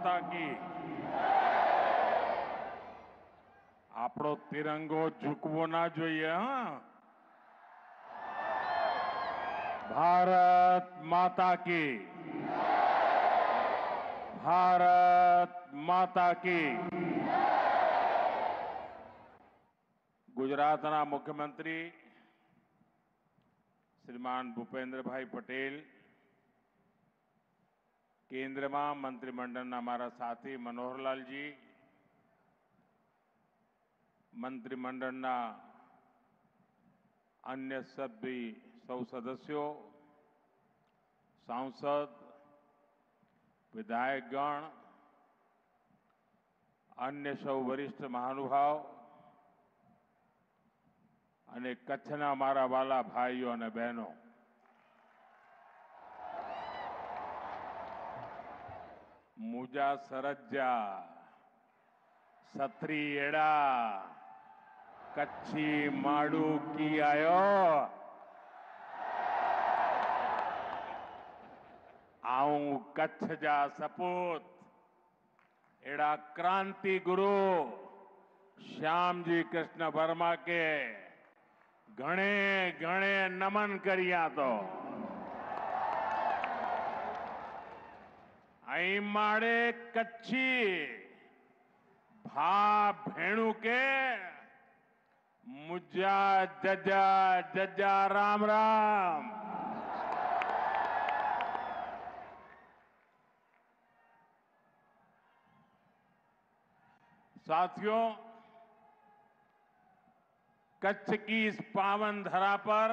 माता की। આપણો તિરંગો ઝૂકવો ના જોઈએ હા। ભારત માતા की। ભારત માતા की। ગુજરાતના મુખ્યમંત્રી શ્રીમાન ભૂપેન્દ્રભાઈ પટેલ, કેન્દ્રમાં મંત્રીમંડળના મારા સાથી મનોહરલાલજી, મંત્રીમંડળના अन्य सभी सौ सदस्यों, सांसद, विधायकगण, अन्य सौ वरिष्ठ महानुभाव અને કચ્છના મારા વાલા ભાઈઓ અને બહેનો, મુજા સરજ્જા સત્રી એડા કચ્છી માડુ કી આયો આઉં કચ્છ જા સપૂત એડા क्रांति गुरु श्यामजी कृष्ण वर्मा के घणे घणे नमन करिया तो आई माड़े कच्छी भा भेणु के मुजा जजा जजा राम राम। साथियों, कच्छ की इस पावन धरा पर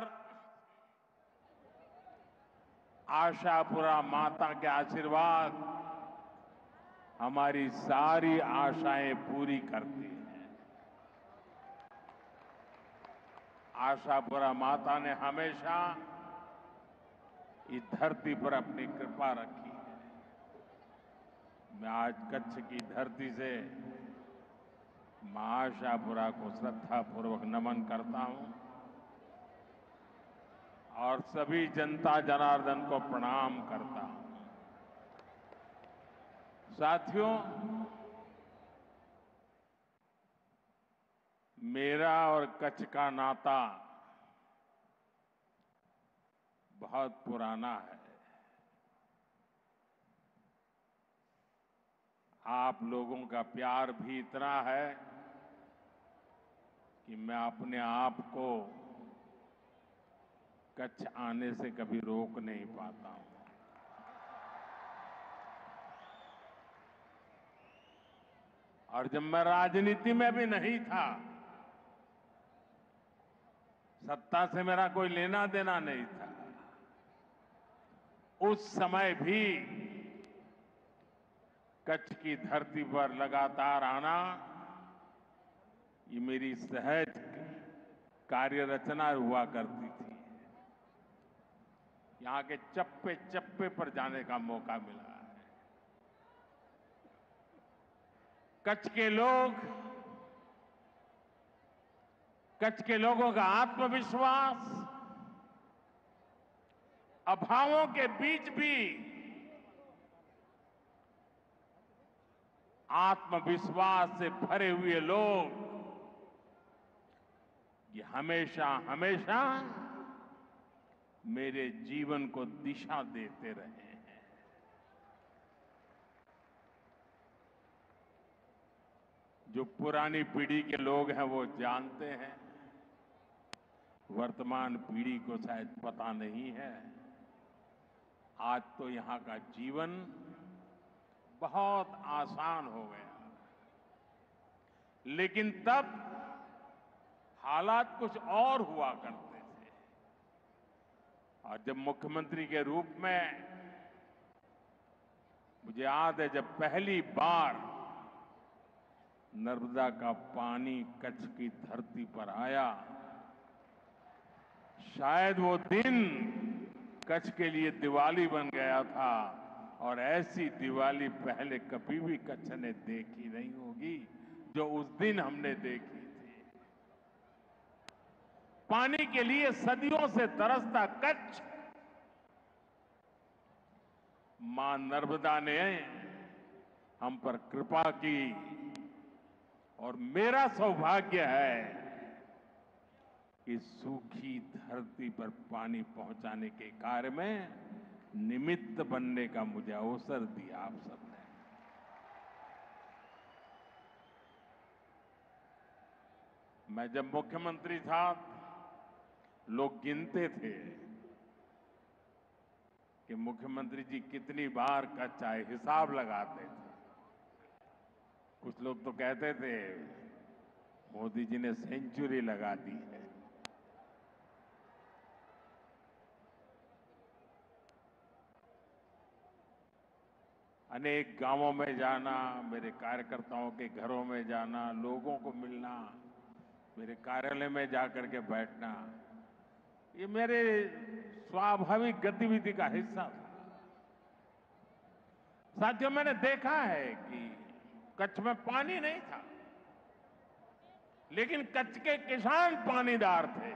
आशापुरा माता के आशीर्वाद हमारी सारी आशाएं पूरी करती हैं। आशापुरा माता ने हमेशा इस धरती पर अपनी कृपा रखी है। मैं आज कच्छ की धरती से मां आशापुरा को श्रद्धापूर्वक नमन करता हूं और सभी जनता जनार्दन को प्रणाम करता हूं। साथियों, मेरा और कच्छ का नाता बहुत पुराना है। आप लोगों का प्यार भी इतना है कि मैं अपने आप को कच्छ आने से कभी रोक नहीं पाता हूं। और जब मैं राजनीति में भी नहीं था, सत्ता से मेरा कोई लेना देना नहीं था, उस समय भी कच्छ की धरती पर लगातार आना ये मेरी सहज कार्य रचना हुआ करती थी। यहां के चप्पे चप्पे पर जाने का मौका मिला है। कच्छ के लोगों का आत्मविश्वास अभावों के बीच भी आत्मविश्वास से भरे हुए लोग ये हमेशा हमेशा मेरे जीवन को दिशा देते रहे हैं। जो पुरानी पीढ़ी के लोग हैं वो जानते हैं, वर्तमान पीढ़ी को शायद पता नहीं है। आज तो यहां का जीवन बहुत आसान हो गया, लेकिन तब हालात कुछ और हुआ करते थे। और जब मुख्यमंत्री के रूप में मुझे याद है, जब पहली बार नर्मदा का पानी कच्छ की धरती पर आया, शायद वो दिन कच्छ के लिए दिवाली बन गया था। और ऐसी दिवाली पहले कभी भी कच्छ ने देखी नहीं होगी जो उस दिन हमने देखी थी। पानी के लिए सदियों से तरसता कच्छ, मां नर्मदा ने हम पर कृपा की और मेरा सौभाग्य है कि सूखी धरती पर पानी पहुंचाने के कार्य में निमित्त बनने का मुझे अवसर दिया आप सबने। मैं जब मुख्यमंत्री था, लोग गिनते थे कि मुख्यमंत्री जी कितनी बार कच्छ आए, हिसाब लगाते थे। कुछ लोग तो कहते थे मोदी जी ने सेंचुरी लगा दी है। अनेक गांवों में जाना, मेरे कार्यकर्ताओं के घरों में जाना, लोगों को मिलना, मेरे कार्यालय में जाकर के बैठना, ये मेरे स्वाभाविक गतिविधि का हिस्सा था। साथियों, मैंने देखा है कि कच्छ में पानी नहीं था, लेकिन कच्छ के किसान पानीदार थे।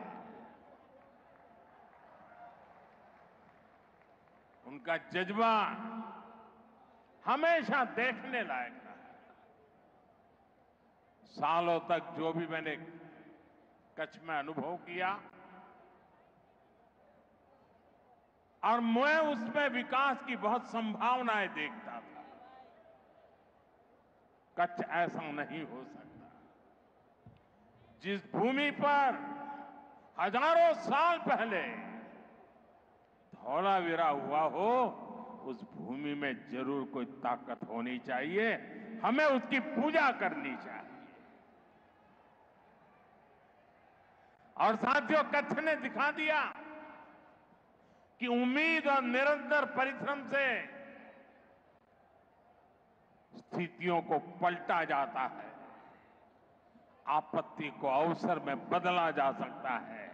उनका जज्बा हमेशा देखने लायक रहा है। सालों तक जो भी मैंने कच्छ में अनुभव किया और मैं उसमें विकास की बहुत संभावनाएं देखता था। कच्छ ऐसा नहीं हो सकता। जिस भूमि पर हजारों साल पहले धौलावीरा हुआ हो, उस भूमि में जरूर कोई ताकत होनी चाहिए। हमें उसकी पूजा करनी चाहिए। और साथियों, कच्छ ने दिखा दिया कि उम्मीद और निरंतर परिश्रम से स्थितियों को पलटा जाता है, आपत्ति को अवसर में बदला जा सकता है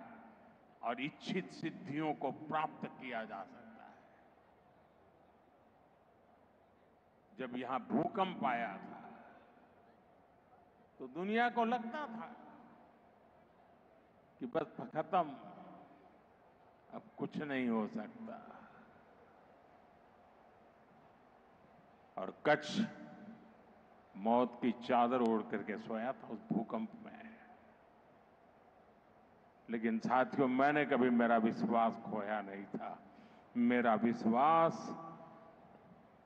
और इच्छित सिद्धियों को प्राप्त किया जा सकता है। जब यहां भूकंप आया था तो दुनिया को लगता था कि बस खत्म, अब कुछ नहीं हो सकता। और कच्छ मौत की चादर ओढ़ करके सोया था उस भूकंप में। लेकिन साथियों, मैंने कभी मेरा विश्वास खोया नहीं था। मेरा विश्वास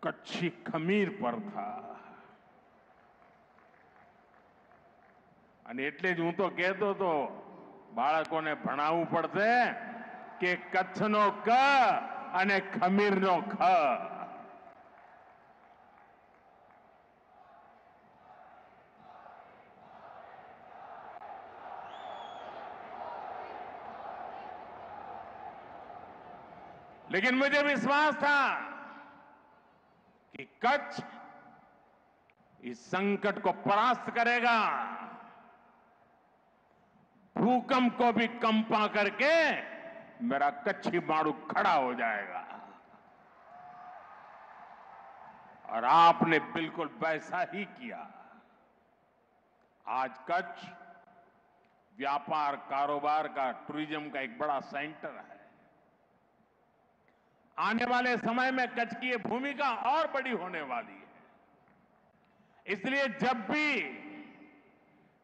कच्छी खमीर पर था। અને એટલે જ હું તો કહેતો હતો બાળકોને ભણાવવું પડશે કે કચ્છનો ક અને ખમીરનો ખ। लेकिन मुझे विश्वास था कि कच्छ इस संकट को परास्त करेगा, भूकंप को भी कंपा करके मेरा कच्छी मारू खड़ा हो जाएगा। और आपने बिल्कुल वैसा ही किया। आज कच्छ व्यापार, कारोबार का, टूरिज्म का एक बड़ा सेंटर है। आने वाले समय में कच्छ की ये भूमिका और बड़ी होने वाली है। इसलिए जब भी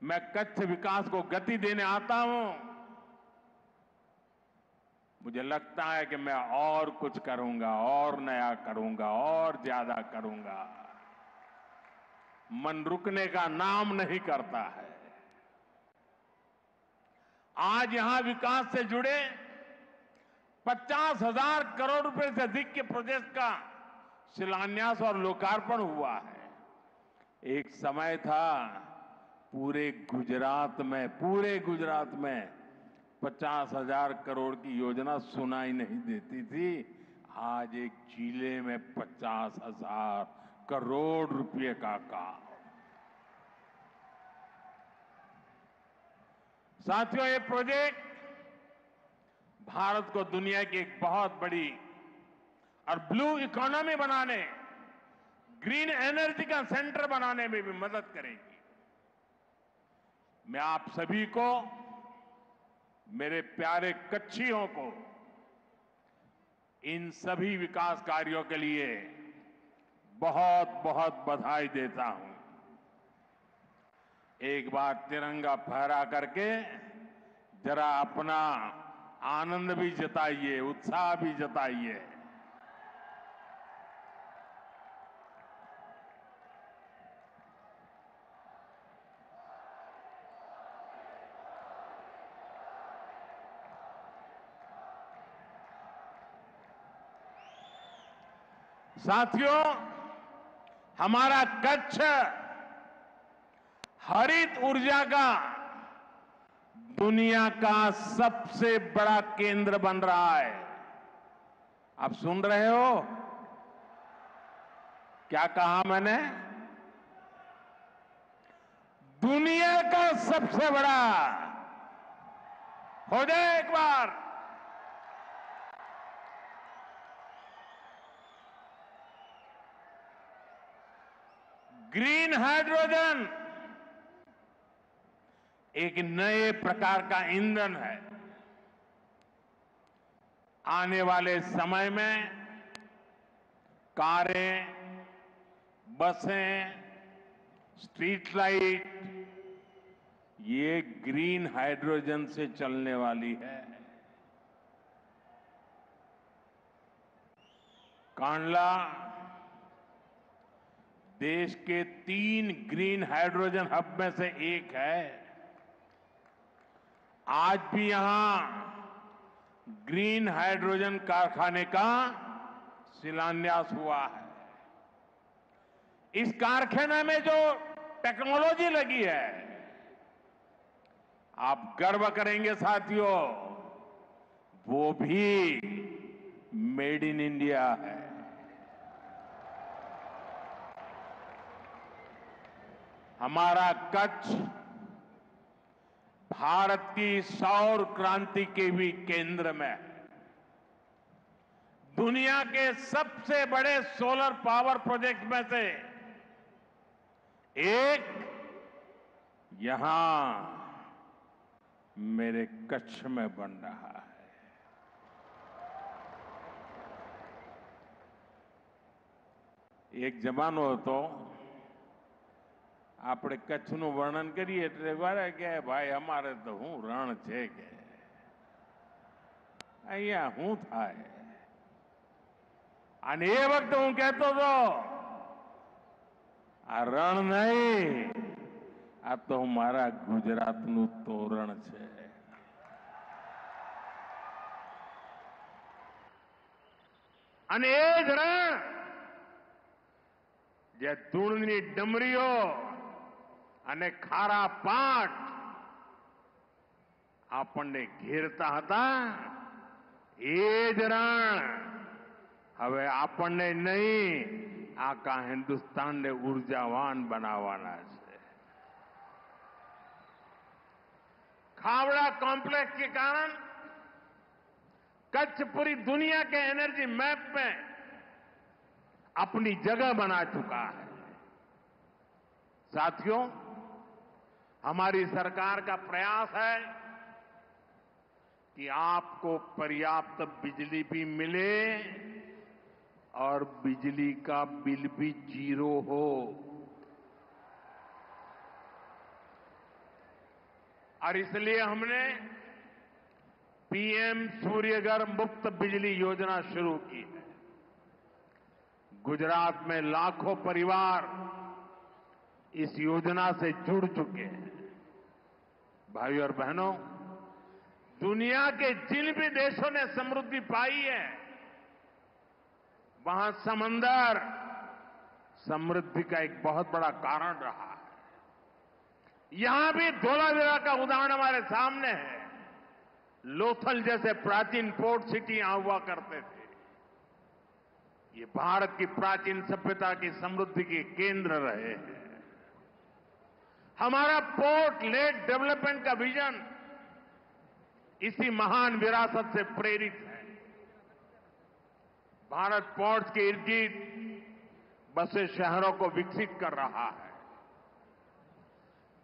मैं कच्छ विकास को गति देने आता हूं, मुझे लगता है कि मैं और कुछ करूंगा, और नया करूंगा, और ज्यादा करूंगा। मन रुकने का नाम नहीं करता है। आज यहां विकास से जुड़े 50,000 करोड़ रुपए से अधिक के प्रोजेक्ट का शिलान्यास और लोकार्पण हुआ है। एक समय था पूरे गुजरात में 50,000 करोड़ की योजना सुनाई नहीं देती थी। आज एक जिले में 50,000 करोड़ रुपए का काम। साथियों, ये प्रोजेक्ट भारत को दुनिया की एक बहुत बड़ी और ब्लू इकोनॉमी बनाने, ग्रीन एनर्जी का सेंटर बनाने में भी मदद करेगी। मैं आप सभी को, मेरे प्यारे कच्छियों को, इन सभी विकास कार्यों के लिए बहुत बहुत बधाई देता हूं। एक बार तिरंगा फहरा करके जरा अपना आनंद भी जताइए, उत्साह भी जताइए। साथियों, हमारा कच्छ हरित ऊर्जा का दुनिया का सबसे बड़ा केंद्र बन रहा है। आप सुन रहे हो? क्या कहा मैंने? दुनिया का सबसे बड़ा। हो जाए एक बार। ग्रीन हाइड्रोजन एक नए प्रकार का ईंधन है। आने वाले समय में कारें, बसें, स्ट्रीट लाइट ये ग्रीन हाइड्रोजन से चलने वाली है। कांडला देश के 3 ग्रीन हाइड्रोजन हब में से एक है। आज भी यहां ग्रीन हाइड्रोजन कारखाने का शिलान्यास हुआ है। इस कारखाने में जो टेक्नोलॉजी लगी है, आप गर्व करेंगे साथियों, वो भी मेड इन इंडिया है। हमारा कच्छ भारत की सौर क्रांति के भी केंद्र में है। दुनिया के सबसे बड़े सोलर पावर प्रोजेक्ट में से एक यहां मेरे कच्छ में बन रहा है। एक जमानो હતો આપણે કચ્છનું વર્ણન કરીએ એટલે વારે કે ભાઈ અમારે તો હું રણ છે કે અહીંયા શું થાય। અને એ વખતે હું કહેતો હતો આ રણ નહીં, આ તો મારા ગુજરાતનું તોરણ છે। અને એ જ રણ જે ધૂળની ડમરીઓ અને ખારા પાટ આપણને ઘેરતા હતા, એ જ રણ હવે આપણને નહીં, આખા હિન્દુસ્તાનને ઉર્જાવાન બનાવવાના છે। खावड़ा कॉम्प्लेक्स के कारण कच्छ पूरी दुनिया के एनर्जी मैप में अपनी जगह बना चुका है। साथियों, हमारी सरकार का प्रयास है कि आपको पर्याप्त बिजली भी मिले और बिजली का बिल भी 0 हो। और इसलिए हमने पीएम सूर्यघर मुफ्त बिजली योजना शुरू की है। गुजरात में लाखों परिवार इस योजना से जुड़ चुके हैं। भाइयों और बहनों, दुनिया के जिन भी देशों ने समृद्धि पाई है, वहां समंदर समृद्धि का एक बहुत बड़ा कारण रहा है। यहां भी धोलावीरा का उदाहरण हमारे सामने है। लोथल जैसे प्राचीन पोर्ट सिटी यहां हुआ करते थे। ये भारत की प्राचीन सभ्यता की समृद्धि के केंद्र रहे हैं। हमारा पोर्ट लेड डेवलपमेंट का विजन इसी महान विरासत से प्रेरित है। भारत पोर्ट्स के इर्द गिर्द बसे शहरों को विकसित कर रहा है।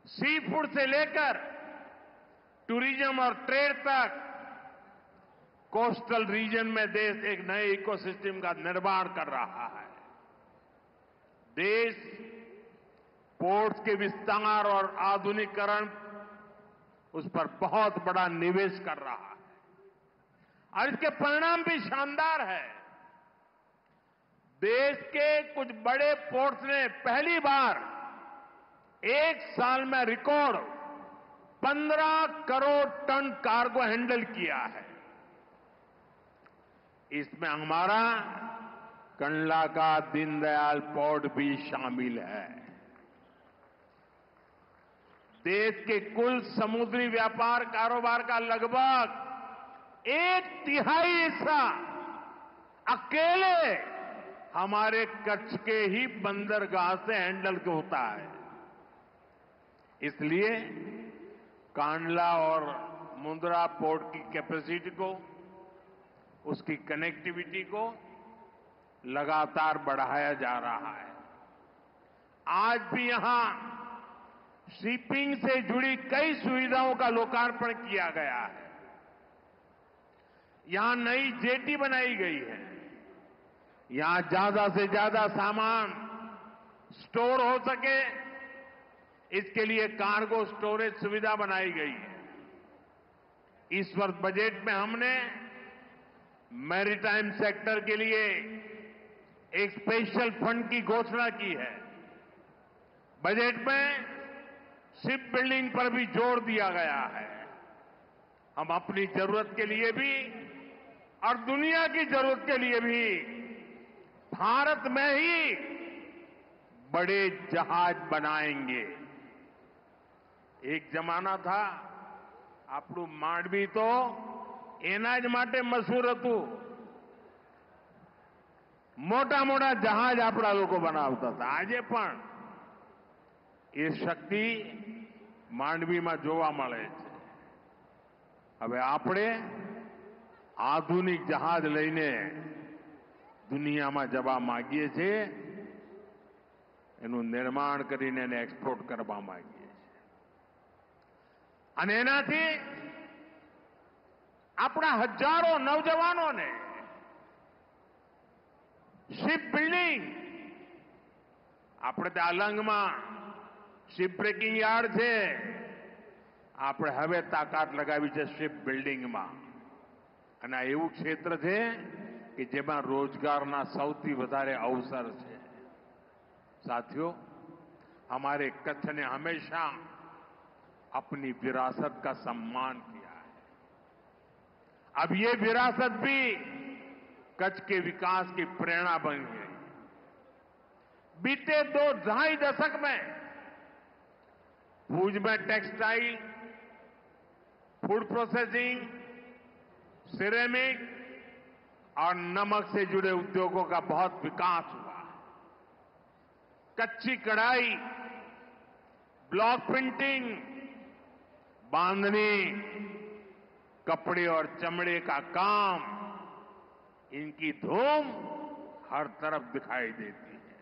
सी फूड से लेकर टूरिज्म और ट्रेड तक कोस्टल रीजन में देश एक नए इकोसिस्टम का निर्माण कर रहा है। देश पोर्ट्स के विस्तार और आधुनिकीकरण उस पर बहुत बड़ा निवेश कर रहा है और इसके परिणाम भी शानदार है। देश के कुछ बड़े पोर्ट्स ने पहली बार एक साल में record 15 crore tonne cargo handle किया है। इसमें हमारा कंडला का दीनदयाल पोर्ट भी शामिल है। देश के कुल समुद्री व्यापार कारोबार का लगभग 1/3 हिस्सा अकेले हमारे कच्छ के ही बंदरगाह से हैंडल होता है। इसलिए कांडला और मुंद्रा पोर्ट की कैपेसिटी को, उसकी कनेक्टिविटी को लगातार बढ़ाया जा रहा है। आज भी यहां शिपिंग से जुड़ी कई सुविधाओं का लोकार्पण किया गया है। यहां नई जेटी बनाई गई है। यहां ज्यादा से ज्यादा सामान स्टोर हो सके, इसके लिए कार्गो स्टोरेज सुविधा बनाई गई है। इस वर्ष बजट में हमने मैरीटाइम सेक्टर के लिए एक स्पेशल फंड की घोषणा की है। बजट में शिप बिल्डिंग पर भी जोर दिया गया है। हम अपनी जरूरत के लिए भी और दुनिया की जरूरत के लिए भी भारत में ही बड़े जहाज बनाएंगे। एक जमाना था, આપણું માંડવી તો એના જ માટે મશહૂર હતું। મોટા મોટા જહાજ આપણા લોકો બનાવતા હતા। આજે પણ એ શક્તિ માંડવીમાં જોવા મળે છે। હવે આપણે આધુનિક જહાજ લઈને દુનિયામાં જવા માંગીએ છીએ। એનું નિર્માણ કરીને એને એક્સપોર્ટ કરવા માંગીએ છીએ અને એનાથી આપણા હજારો નવજવાનોને શિપ બિલ્ડિંગ, આપણે ત્યાં અલંગમાં શિપ બ્રેકિંગ યાર્ડ છે, આપણે હવે તાકાત લગાવી છે શિપ બિલ્ડિંગમાં અને આ એવું ક્ષેત્ર છે કે જેમાં રોજગારના સૌથી વધારે અવસર છે। साथियों, हमारे कच्छ ने हमेशा अपनी विरासत का सम्मान किया है। अब ये विरासत भी कच्छ के विकास की प्रेरणा बन गई। बीते 2-2.5 दशक में भुज में टेक्सटाइल, फूड प्रोसेसिंग, सिरेमिक और नमक से जुड़े उद्योगों का बहुत विकास हुआ। कच्ची कढ़ाई, ब्लॉक प्रिंटिंग, बांधनी, कपड़े और चमड़े का काम, इनकी धूम हर तरफ दिखाई देती है।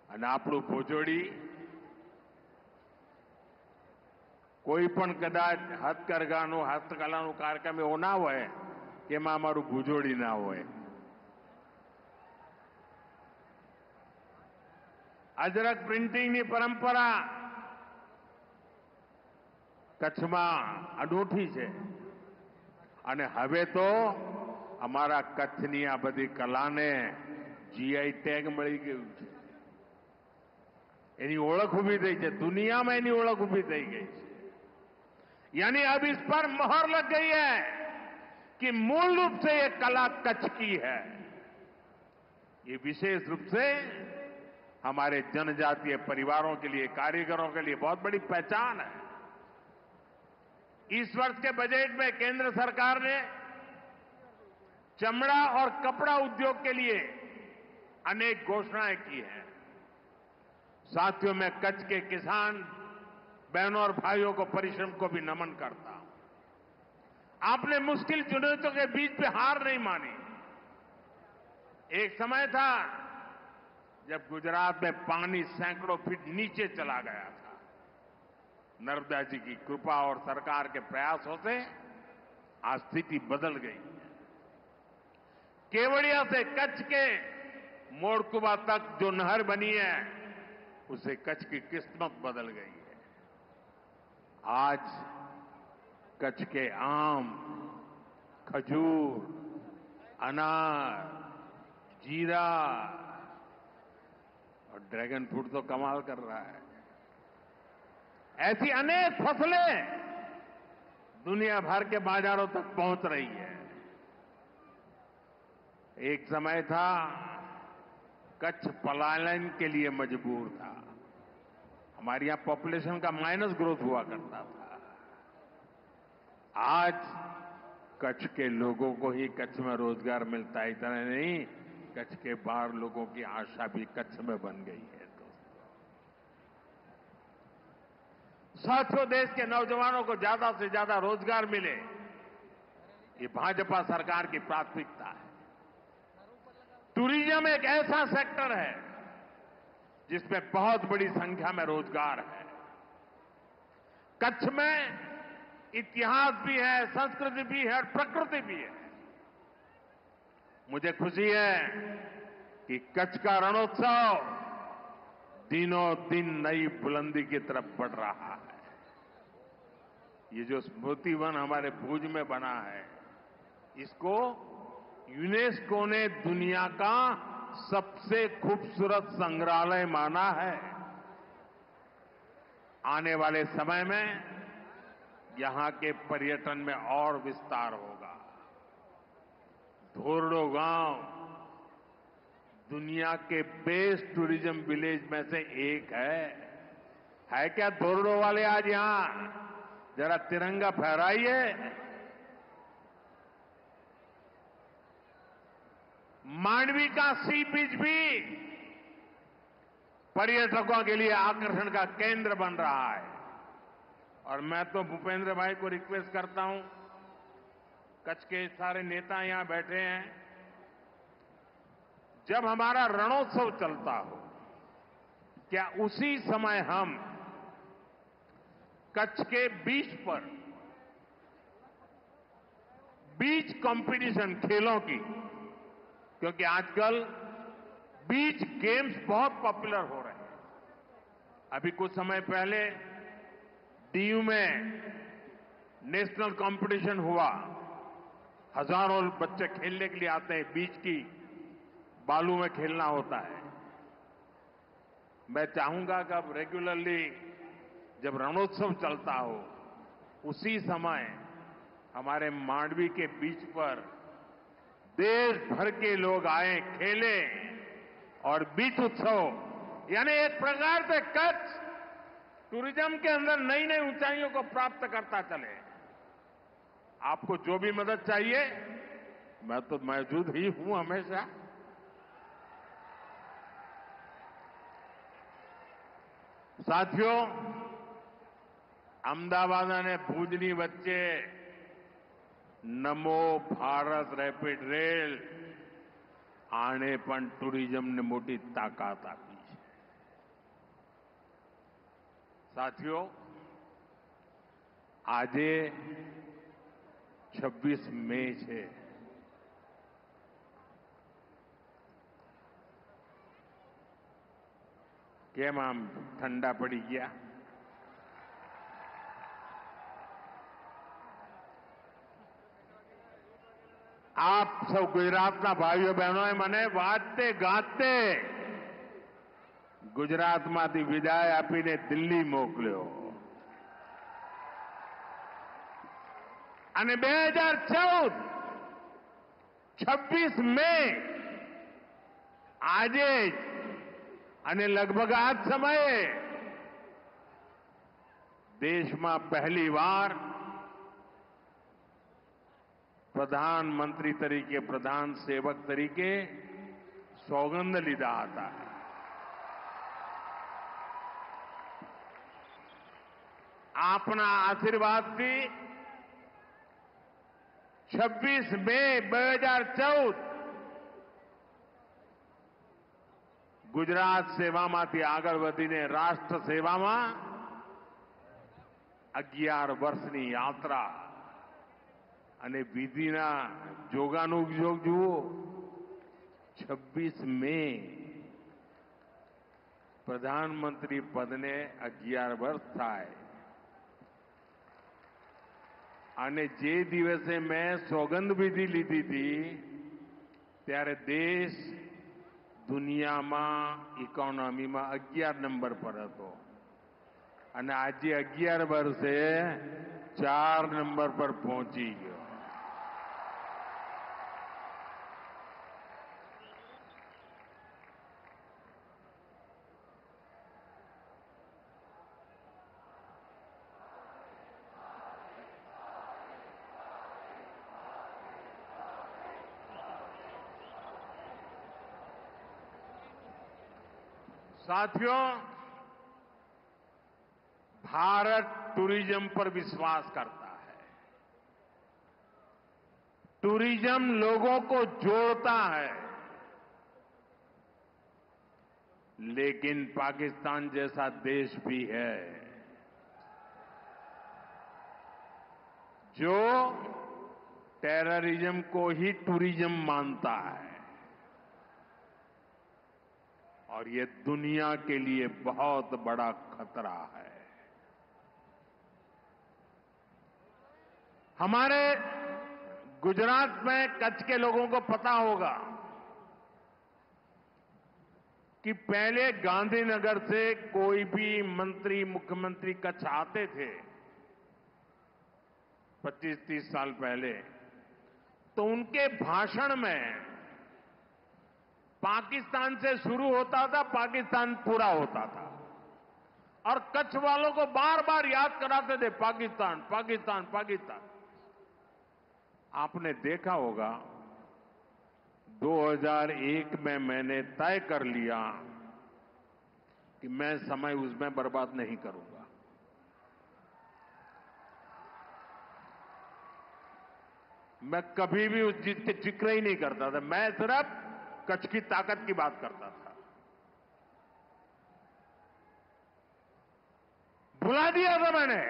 અને આપણું ભુજોડી કોઈ પણ કદાચ હસ્તકલાનું કાર્યક્રમ એવો ના હોય કે એમાં અમારું ભુજોડી ના હોય। અજરક પ્રિન્ટિંગની પરંપરા કચ્છમાં અનોઠી છે અને હવે તો અમારા કચ્છની આ બધી કલાને જીઆઈ ટેગ મળી ગયું છે। એની ઓળખ ઊભી થઈ છે, દુનિયામાં એની ઓળખ ઊભી થઈ ગઈ છે। यानी अब इस पर मोहर लग गई है कि मूल रूप से ये कला कच्छ की है। ये विशेष रूप से हमारे जनजातीय परिवारों के लिए, कारीगरों के लिए बहुत बड़ी पहचान है। इस वर्ष के बजट में केंद्र सरकार ने चमड़ा और कपड़ा उद्योग के लिए अनेक घोषणाएं की हैं। साथियों, मैं कच्छ के किसान बहनों और भाइयों को, परिश्रम को भी नमन करता हूं। आपने मुश्किल चुनौतियों के बीच में हार नहीं मानी। एक समय था जब गुजरात में पानी सैकड़ों फीट नीचे चला गया था। नर्मदा जी की कृपा और सरकार के प्रयासों से आज स्थिति बदल गई। केवड़िया से कच्छ के मोड़कुबा तक जो नहर बनी है उससे कच्छ की किस्मत बदल गई है। आज कच्छ के आम, खजूर, अनार, जीरा और ड्रैगन फ्रूट तो कमाल कर रहा है। ऐसी अनेक फसलें दुनिया भर के बाजारों तक पहुंच रही है। एक समय था कच्छ पलायन के लिए मजबूर था। हमारे यहां पॉपुलेशन का माइनस ग्रोथ हुआ करता था। आज कच्छ के लोगों को ही कच्छ में रोजगार मिलता है। इतना नहीं, कच्छ के बाहर लोगों की आशा भी कच्छ में बन गई है। साथियों, देश के नौजवानों को ज्यादा से ज्यादा रोजगार मिले, ये भाजपा सरकार की प्राथमिकता है। टूरिज्म एक ऐसा सेक्टर है जिसमें बहुत बड़ी संख्या में रोजगार है। कच्छ में इतिहास भी है, संस्कृति भी है और प्रकृति भी है। मुझे खुशी है कि कच्छ का रणोत्सव दिनों दिन नई बुलंदी की तरफ बढ़ रहा है। ये जो स्मृति वन हमारे भुज में बना है, इसको यूनेस्को ने दुनिया का सबसे खूबसूरत संग्रहालय माना है। आने वाले समय में यहां के पर्यटन में और विस्तार होगा। धोरडो गांव दुनिया के बेस्ट टूरिज्म विलेज में से एक है क्या धोरडो वाले? आज यहां जरा तिरंगा फहराइए। मांडवी का सी बीच भी पर्यटकों के लिए आकर्षण का केंद्र बन रहा है। और मैं तो भूपेंद्र भाई को रिक्वेस्ट करता हूं, कच्छ के सारे नेता यहां बैठे हैं, जब हमारा रणोत्सव चलता हो, क्या उसी समय हम कच्छ के बीच पर बीच कंपटीशन खेलों की, क्योंकि आजकल बीच गेम्स बहुत पॉपुलर हो रहे हैं। अभी कुछ समय पहले दीव में नेशनल कंपटीशन हुआ। हजारों बच्चे खेलने के लिए आते हैं। बीच की बालू में खेलना होता है। मैं चाहूंगा कि अब रेगुलरली जब रणोत्सव चलता हो, उसी समय हमारे मांडवी के बीच पर देश भर के लोग आए, खेले और बीच उत्सव, यानी एक प्रकार से कच्छ टूरिज्म के अंदर नई नई ऊंचाइयों को प्राप्त करता चले। आपको जो भी मदद चाहिए, मैं तो मौजूद ही हूं हमेशा। साथियों, अहमदाबाद ने भूजनी वच्चे नमो भारत રેપિડ રેલ આણે પણ ટુરિઝમને મોટી તાકાત આપી છે। સાથીઓ, આજે 26 મે છે। કેમ આમ ઠંડા પડી ગયા? આપ સૌ ગુજરાતના ભાઈઓ બહેનોએ મને વાજતે ગાજતે ગુજરાતમાંથી વિદાય આપીને દિલ્હી મોકલ્યો અને 2014 26 મે આજે જ અને લગભગ આ જ સમયે દેશમાં પહેલીવાર प्रधानमंत्री तरीके, प्रधान सेवक तरीके सौगंध लीधा था। आपना आशीर्वाद थी 26 મે 2014 ગુજરાત સેવામાંથી આગળ વધીને રાષ્ટ્ર સેવામાં 11 વર્ષની યાત્રા અને વિધિના જોગાનુજોગ જુઓ, 26 मई प्रधानमंत्री पद ने 11 વર્ષ થાય અને જે દિવસે મેં સોગંદ વિધિ લીધી હતી ત્યારે દેશ દુનિયામાં ઇકોનોમીમાં 11 નંબર પર હતો અને આજે 11 વર્ષે 4 નંબર પર પહોંચી ગયો. साथियों, भारत टूरिज्म पर विश्वास करता है. टूरिज्म लोगों को जोड़ता है. लेकिन पाकिस्तान जैसा देश भी है जो टेररिज्म को ही टूरिज्म मानता है और ये दुनिया के लिए बहुत बड़ा खतरा है. हमारे गुजरात में कच्छ के लोगों को पता होगा कि पहले गांधीनगर से कोई भी मंत्री मुख्यमंत्री कच्छ आते थे 25-30 साल पहले, तो उनके भाषण में पाकिस्तान से शुरू होता था, पाकिस्तान पूरा होता था और कच्छ वालों को बार बार याद कराते थे पाकिस्तान पाकिस्तान पाकिस्तान. आपने देखा होगा 2001 में मैंने तय कर लिया कि मैं समय उसमें बर्बाद नहीं करूंगा. मैं कभी भी उस चीज के जिक्र ही नहीं करता था. मैं सिर्फ कच्छ की ताकत की बात करता था. भुला दिया था मैंने.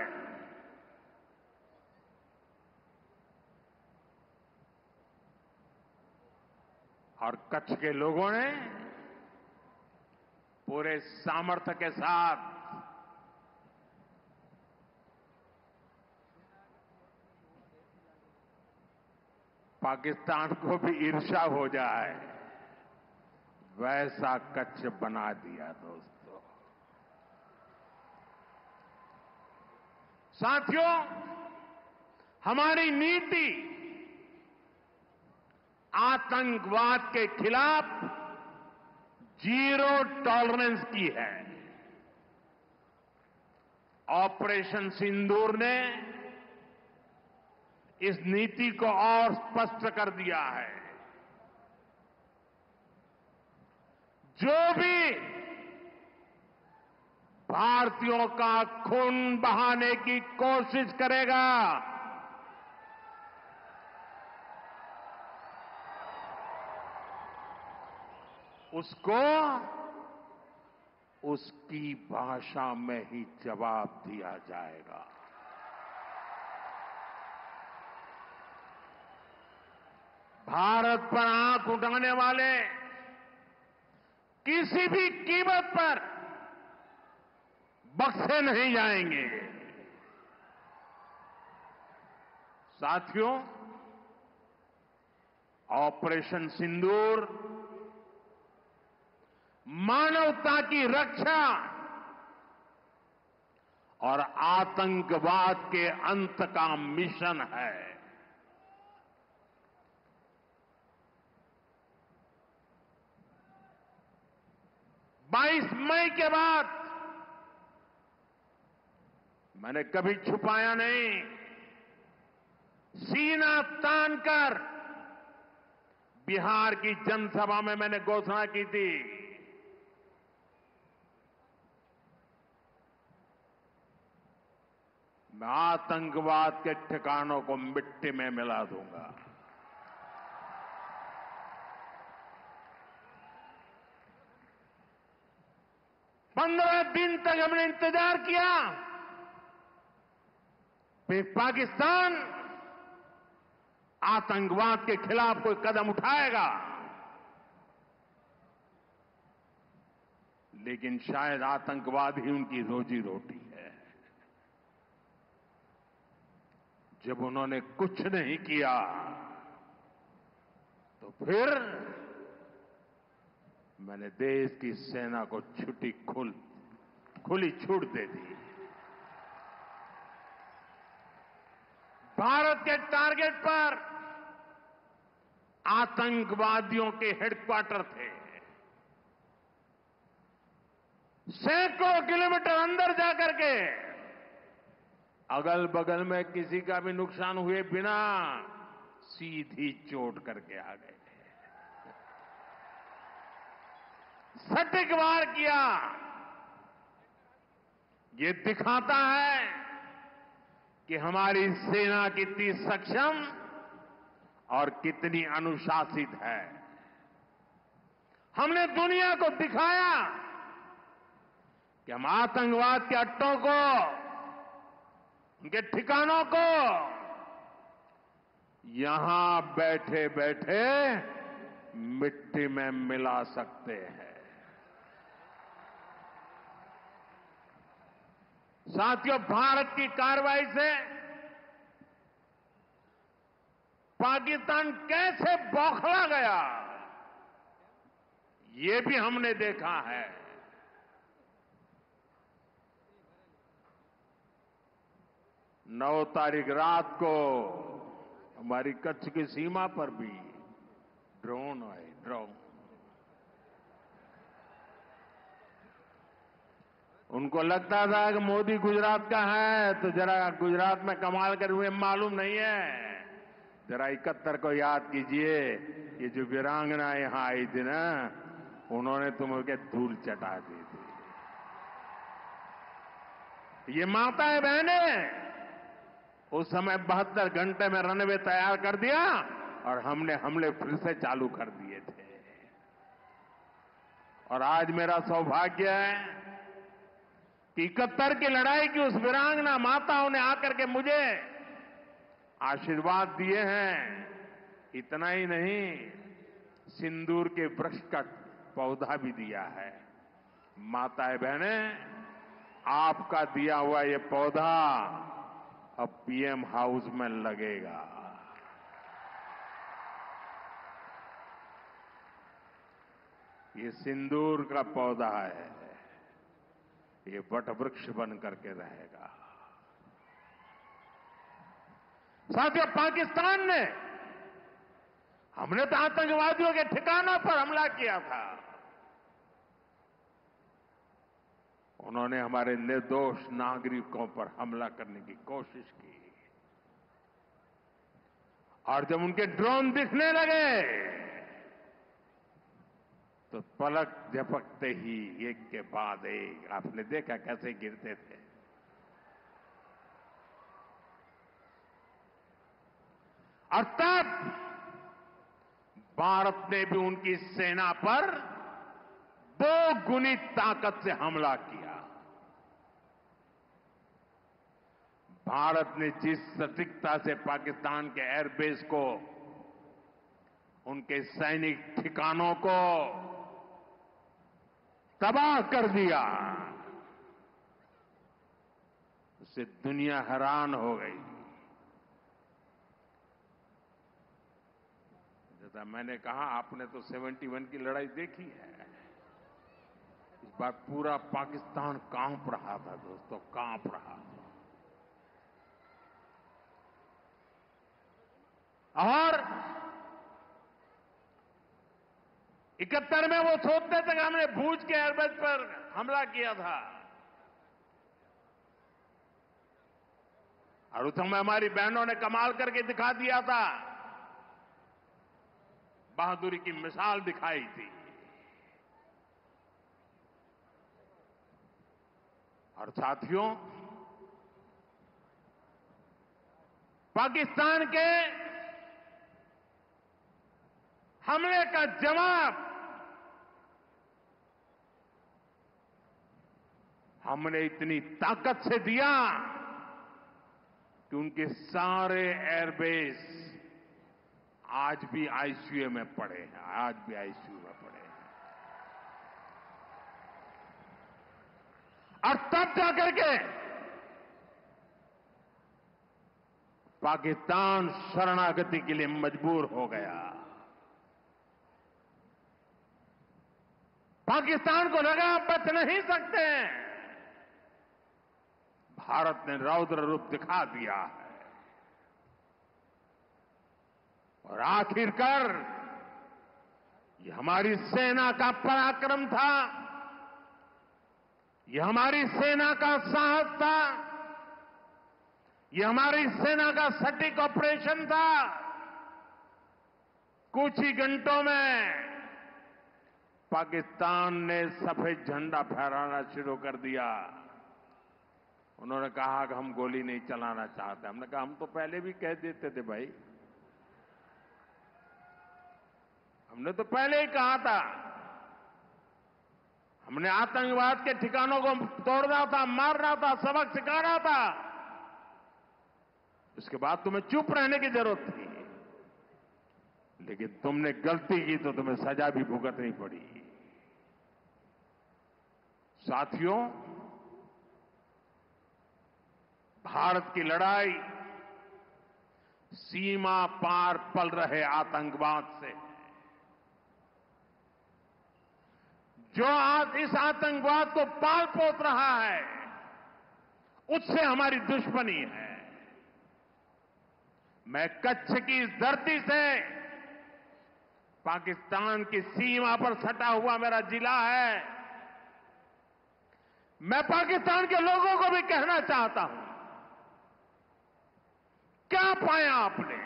और कच्छ के लोगों ने पूरे सामर्थ्य के साथ पाकिस्तान को भी ईर्ष्या हो जाए वैसा कच्छ बना दिया. दोस्तों, साथियों, हमारी नीति आतंकवाद के खिलाफ जीरो टॉलरेंस की है. ऑपरेशन सिंदूर ने इस नीति को और स्पष्ट कर दिया है. जो भी भारतीयों का खून बहाने की कोशिश करेगा उसको उसकी भाषा में ही जवाब दिया जाएगा. भारत पर आंख उठाने वाले किसी भी कीमत पर बख्शे नहीं जाएंगे. साथियों, ऑपरेशन सिंदूर मानवता की रक्षा और आतंकवाद के अंत का मिशन है. 22 मई के बाद मैंने कभी छुपाया नहीं, सीना तानकर बिहार की जनसभा में मैंने घोषणा की थी, मैं आतंकवाद के ठिकानों को मिट्टी में मिला दूंगा. पंद्रह दिन तक हमने इंतजार किया, फिर पाकिस्तान आतंकवाद के खिलाफ कोई कदम उठाएगा लेकिन शायद आतंकवाद ही उनकी रोजी रोटी है। जब उन्होंने कुछ नहीं किया तो फिर मैंने देश की सेना को खुली छूट दे दी। भारत के टारगेट पर आतंकवादियों के हेडक्वार्टर थे। सैकड़ों किलोमीटर अंदर जाकर के अगल बगल में किसी का भी नुकसान हुए बिना सीधी चोट करके आ गए। सटीक वार किया। ये दिखाता है कि हमारी सेना कितनी सक्षम और कितनी अनुशासित है। हमने दुनिया को दिखाया कि हम आतंकवाद के अड्डों को, उनके ठिकानों को यहां बैठे बैठे मिट्टी में मिला सकते हैं। साथियों, भारत की कार्रवाई से पाकिस्तान कैसे बौखला गया, ये भी हमने देखा है। 9 तारीख रात को हमारी कच्छ की सीमा पर भी ड्रोन आए। उनको लगता था कि मोदी गुजरात का है तो जरा गुजरात में कमाल कर हुए मालूम नहीं है। जरा 71 को याद कीजिए, ये जो वीरांगना यहां आई थी ना, उन्होंने तुम्हें धूल चटा दी थी। ये माताएं बहनें उस समय 72 घंटे में रनवे तैयार कर दिया और हमने हमले फिर से चालू कर दिए थे। और आज मेरा सौभाग्य है कि 71 की लड़ाई की उस वीरांगना माताओं ने आकर के मुझे आशीर्वाद दिए हैं। इतना ही नहीं, सिंदूर के वृक्ष का पौधा भी दिया है। माताएं बहनें, आपका दिया हुआ ये पौधा अब पीएम हाउस में लगेगा। ये सिंदूर का पौधा है, ये वटवृक्ष बन करके रहेगा। साथियों, पाकिस्तान ने, हमने तो आतंकवादियों के ठिकानों पर हमला किया था। उन्होंने हमारे निर्दोष नागरिकों पर हमला करने की कोशिश की। और जब उनके ड्रोन दिखने लगे तो पलक झपकते ही एक के बाद एक, आपने देखा कैसे गिरते थे। और तब भारत ने भी उनकी सेना पर 2 गुनी ताकत से हमला किया। भारत ने जिस सटीकता से पाकिस्तान के एयरबेस को, उनके सैनिक ठिकानों को तबाह कर दिया, उससे दुनिया हैरान हो गई। जैसा मैंने कहा, आपने तो 71 की लड़ाई देखी है। इस बार पूरा पाकिस्तान कांप रहा था दोस्तों, कांप रहा था। और 71 में वो सोचते थे कि हमने भूज के एयरबेस पर हमला किया था। और उस समय हमारी बहनों ने कमाल करके दिखा दिया था, बहादुरी की मिसाल दिखाई थी। और साथियों, पाकिस्तान के हमले का जवाब हमने इतनी ताकत से दिया कि उनके सारे एयरबेस आज भी आईसीयू में पड़े हैं, आज भी आईसीयू में पड़े हैं। और तब जाकर के पाकिस्तान शरणागति के लिए मजबूर हो गया। पाकिस्तान को लगा बच नहीं सकते। भारत ने रौद्र रूप दिखा दिया है और आखिरकार ये हमारी सेना का पराक्रम था, ये हमारी सेना का साहस था, ये हमारी सेना का सटीक ऑपरेशन था। कुछ ही घंटों में पाकिस्तान ने सफेद झंडा फहराना शुरू कर दिया। उन्होंने कहा कि हम गोली नहीं चलाना चाहते। हमने कहा हम तो पहले भी कह देते थे भाई, हमने तो पहले ही कहा था। हमने आतंकवाद के ठिकानों को तोड़ना था, मारना था, सबक सिखाना था। उसके बाद तुम्हें चुप रहने की जरूरत थी, लेकिन तुमने गलती की तो तुम्हें सजा भी भुगतनी पड़ी। साथियों, भारत की लड़ाई सीमा पार पल रहे आतंकवाद से। जो आज इस आतंकवाद को पाल पोस रहा है, उससे हमारी दुश्मनी है। मैं कच्छ की इस धरती से, पाकिस्तान की सीमा पर सटा हुआ मेरा जिला है, मैं पाकिस्तान के लोगों को भी कहना चाहता हूं, क्या पाया आपने?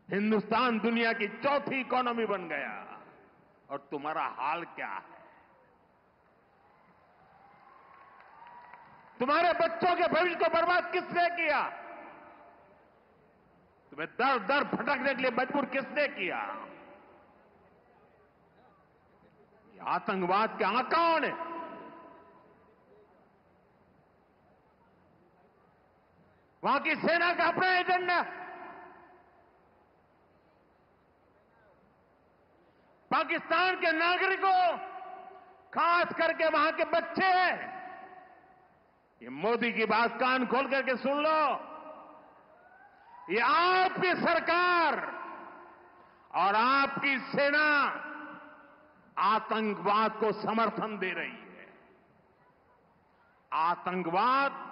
हिंदुस्तान दुनिया की चौथी इकोनॉमी बन गया और तुम्हारा हाल क्या है? तुम्हारे बच्चों के भविष्य को बर्बाद किसने किया? तुम्हें दर दर भटकने के लिए मजबूर किसने किया? ये आतंकवाद के आकाओं ने। वहां की सेना का अपना एजेंडा। पाकिस्तान के नागरिकों, खास करके वहां के बच्चे, ये मोदी की बात कान खोल करके सुन लो। ये आपकी सरकार और आपकी सेना आतंकवाद को समर्थन दे रही है। आतंकवाद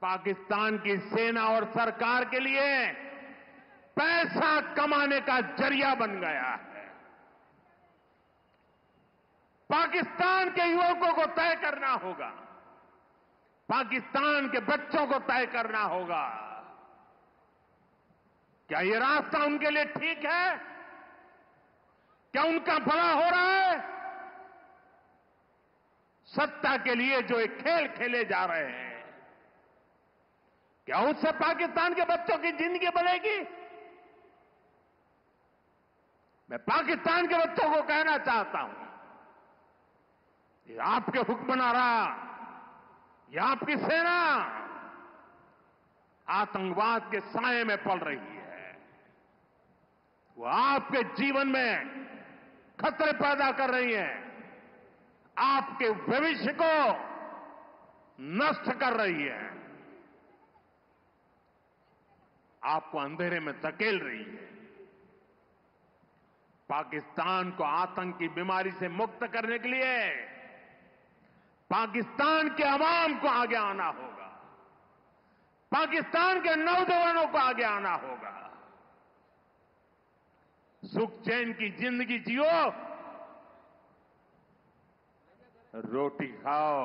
पाकिस्तान की सेना और सरकार के लिए पैसा कमाने का जरिया बन गया है। पाकिस्तान के युवकों को तय करना होगा, पाकिस्तान के बच्चों को तय करना होगा, क्या ये रास्ता उनके लिए ठीक है? क्या उनका भला हो रहा है? सत्ता के लिए जो एक खेल खेले जा रहे हैं, क्या उससे पाकिस्तान के बच्चों की जिंदगी बनेगी? मैं पाकिस्तान के बच्चों को कहना चाहता हूं, ये आपके हुक्मनारा, ये आपकी सेना आतंकवाद के साए में पल रही है। वो आपके जीवन में खतरे पैदा कर रही है, आपके भविष्य को नष्ट कर रही है, आपको अंधेरे में धकेल रही है। पाकिस्तान को आतंक की बीमारी से मुक्त करने के लिए पाकिस्तान के अवाम को आगे आना होगा, पाकिस्तान के नौजवानों को आगे आना होगा। सुख चैन की जिंदगी जियो, रोटी खाओ,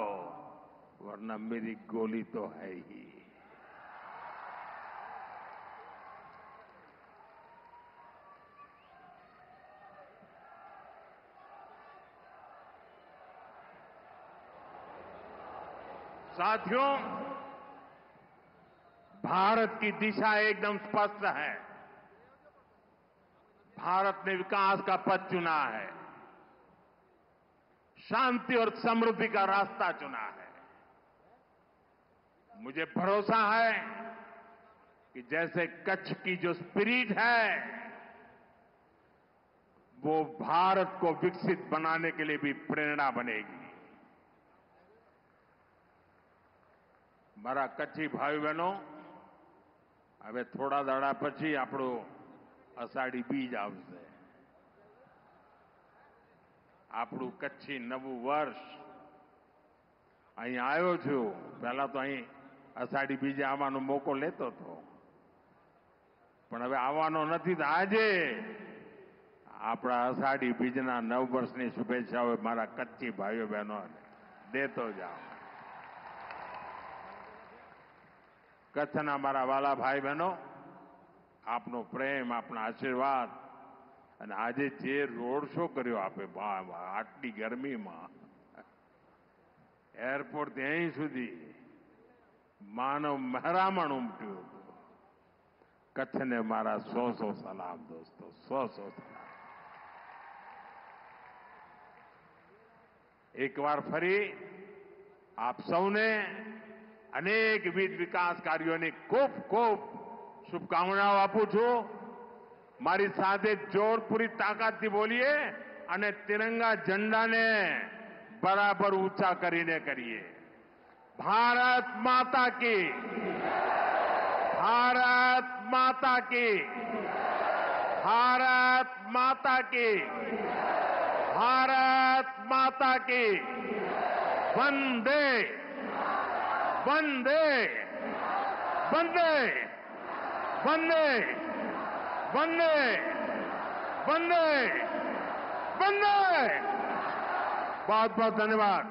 वरना मेरी गोली तो है ही। साथियों, भारत की दिशा एकदम स्पष्ट है। भारत ने विकास का पथ चुना है, शांति और समृद्धि का रास्ता चुना है। मुझे भरोसा है कि जैसे कच्छ की जो स्पिरिट है, वो भारत को विकसित बनाने के लिए भी प्रेरणा बनेगी। મારા કચ્છી ભાઈ બહેનો, હવે થોડા દાડા પછી આપણું અષાઢી બીજ આવશે. આપણું કચ્છી નવું વર્ષ અહીં આવ્યો છું. પહેલા તો અહીં અષાઢી બીજે આવવાનો મોકો લેતો હતો, પણ હવે આવવાનો નથી. તો આજે આપણા અષાઢી બીજના નવ વર્ષની શુભેચ્છાઓ મારા કચ્છી ભાઈઓ બહેનો દેતો જાઓ. કચ્છના મારા વાલા ભાઈ બહેનો, આપનો પ્રેમ, આપના આશીર્વાદ અને આજે જે રોડ શો કર્યો આપે આટલી ગરમીમાં, એરપોર્ટથી અહીં સુધી માનવ મહેરામણ ઉમટ્યું હતું. કચ્છને મારા 100 સલામ દોસ્તો, 100 સલામ. एक बार फरी आप सौने अनेकविध विकास कार्यों ने खूब खूब शुभकामनाओं आपू छू. मारी साथे जोर पूरी ताकत थी बोलिए અને तिरंगा झंडा ने बराबर ऊंचा करीने करिए. भारत माता की, भारत माता की, भारत माता की, भारत माता की. वंदे वंदे वंदे वंदे वंदे वंदे वंदे. बहुत बहुत धन्यवाद.